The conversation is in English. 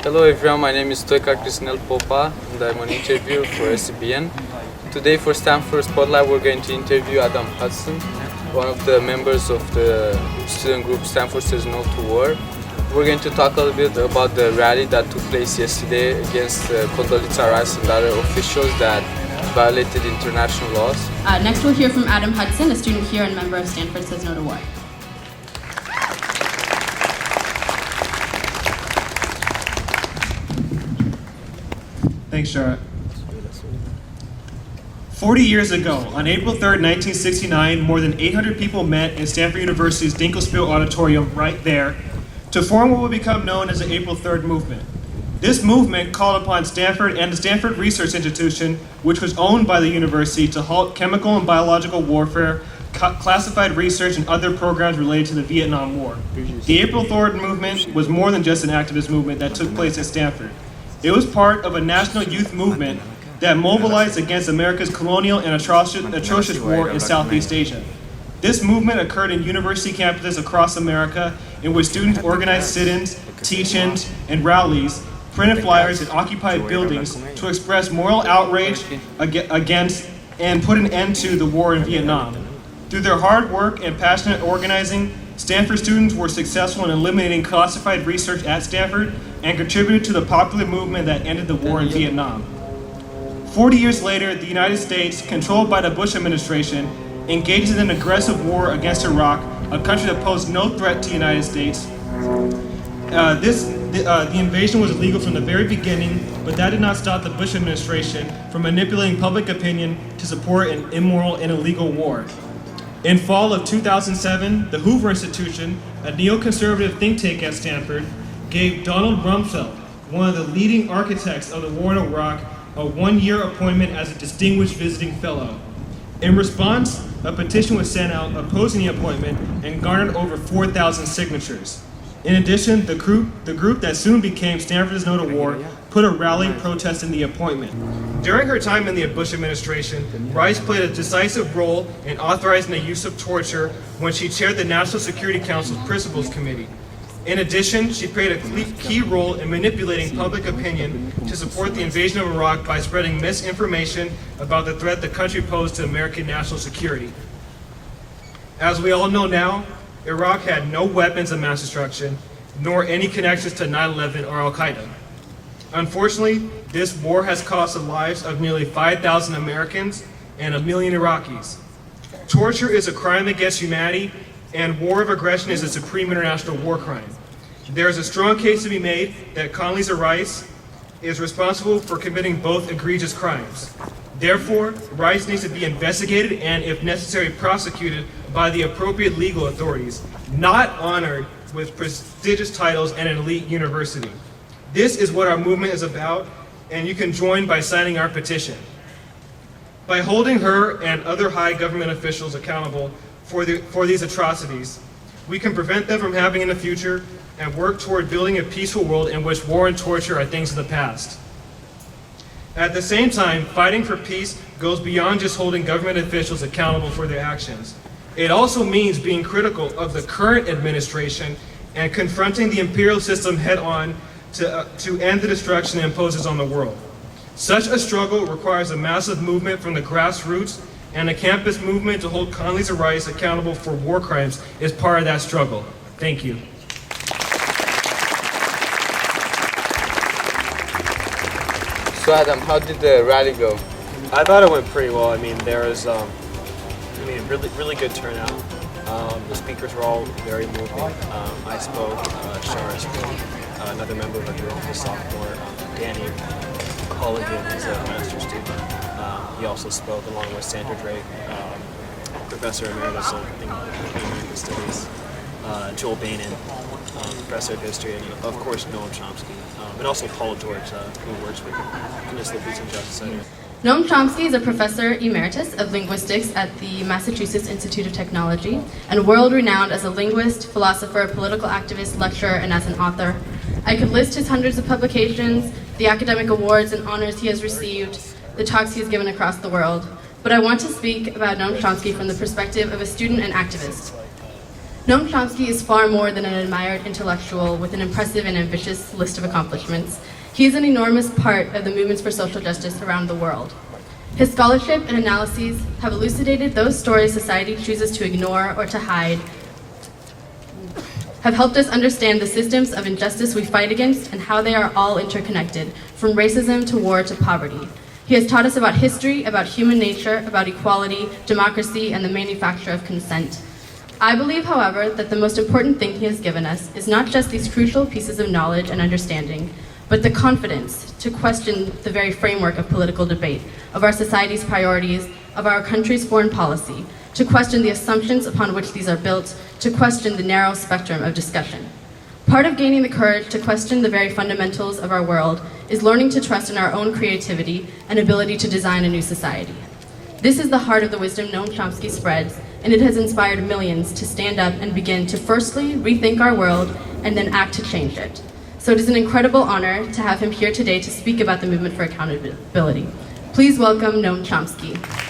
Hello everyone, my name is Stoika Kristinel Popa and I'm an interviewer for SCBN. Today for Stanford Spotlight we're going to interview Adam Hudson, one of the members of the student group Stanford Says No to War. We're going to talk a little bit about the rally that took place yesterday against Condoleezza Rice and other officials that violated international laws. Next we'll hear from Adam Hudson, a student here and member of Stanford Says No to War. Thanks, Shara. 40 years ago, on April 3rd, 1969, more than 800 people met in Stanford University's Dinkelspiel Auditorium right there to form what would become known as the April 3rd movement. This movement called upon Stanford and the Stanford Research Institution, which was owned by the university, to halt chemical and biological warfare, classified research, and other programs related to the Vietnam War. The April 3rd movement was more than just an activist movement that took place at Stanford. It was part of a national youth movement that mobilized against America's colonial and atrocious war in Southeast Asia. This movement occurred in university campuses across America, in which students organized sit-ins, teach-ins, and rallies, printed flyers, and occupied buildings to express moral outrage against and put an end to the war in Vietnam. Through their hard work and passionate organizing, Stanford students were successful in eliminating classified research at Stanford and contributed to the popular movement that ended the war in Vietnam. 40 years later, the United States, controlled by the Bush administration, engaged in an aggressive war against Iraq, a country that posed no threat to the United States. The invasion was illegal from the very beginning, but that did not stop the Bush administration from manipulating public opinion to support an immoral and illegal war. In fall of 2007, the Hoover Institution, a neoconservative think tank at Stanford, gave Donald Rumsfeld, one of the leading architects of the war in Iraq, a one-year appointment as a distinguished visiting fellow. In response, a petition was sent out opposing the appointment and garnered over 4,000 signatures. In addition, the group that soon became Stanford Says No to War put a rally protesting the appointment. During her time in the Bush administration, Rice played a decisive role in authorizing the use of torture when she chaired the National Security Council's Principals Committee. In addition, she played a key role in manipulating public opinion to support the invasion of Iraq by spreading misinformation about the threat the country posed to American national security. As we all know now, Iraq had no weapons of mass destruction, nor any connections to 9/11 or Al-Qaeda. Unfortunately, this war has cost the lives of nearly 5,000 Americans and 1 million Iraqis. Torture is a crime against humanity, and war of aggression is a supreme international war crime. There is a strong case to be made that Condoleezza Rice is responsible for committing both egregious crimes. Therefore, Rice needs to be investigated and, if necessary, prosecuted by the appropriate legal authorities, not honored with prestigious titles at an elite university. This is what our movement is about, and you can join by signing our petition. By holding her and other high government officials accountable for these atrocities, we can prevent them from happening in the future and work toward building a peaceful world in which war and torture are things of the past. At the same time, fighting for peace goes beyond just holding government officials accountable for their actions. It also means being critical of the current administration and confronting the imperial system head-on to end the destruction it imposes on the world. Such a struggle requires a massive movement from the grassroots, and the campus movement to hold Condoleezza Rice accountable for war crimes is part of that struggle. Thank you. So Adam, how did the rally go? I thought it went pretty well. I mean, there was really good turnout. The speakers were all very moving. I spoke, Shara spoke, another member of our group, a sophomore, Danny Colligan, who's a master's student. He also spoke along with Sandra Drake, Professor Emeritus of English Studies, Joel Bainan, Professor of History, and of course Noam Chomsky, and also Paul George, who works with the Peace and Justice Center. Noam Chomsky is a professor emeritus of linguistics at the Massachusetts Institute of Technology and world-renowned as a linguist, philosopher, political activist, lecturer, and as an author. I could list his hundreds of publications, the academic awards and honors he has received, the talks he has given across the world. But I want to speak about Noam Chomsky from the perspective of a student and activist. Noam Chomsky is far more than an admired intellectual with an impressive and ambitious list of accomplishments. He is an enormous part of the movements for social justice around the world. His scholarship and analyses have elucidated those stories society chooses to ignore or to hide, have helped us understand the systems of injustice we fight against and how they are all interconnected, from racism to war to poverty. He has taught us about history, about human nature, about equality, democracy, and the manufacture of consent. I believe, however, that the most important thing he has given us is not just these crucial pieces of knowledge and understanding, but the confidence to question the very framework of political debate, of our society's priorities, of our country's foreign policy, to question the assumptions upon which these are built, to question the narrow spectrum of discussion. Part of gaining the courage to question the very fundamentals of our world is learning to trust in our own creativity and ability to design a new society. This is the heart of the wisdom Noam Chomsky spreads, and it has inspired millions to stand up and begin to firstly rethink our world and then act to change it. So it is an incredible honor to have him here today to speak about the movement for accountability. Please welcome Noam Chomsky.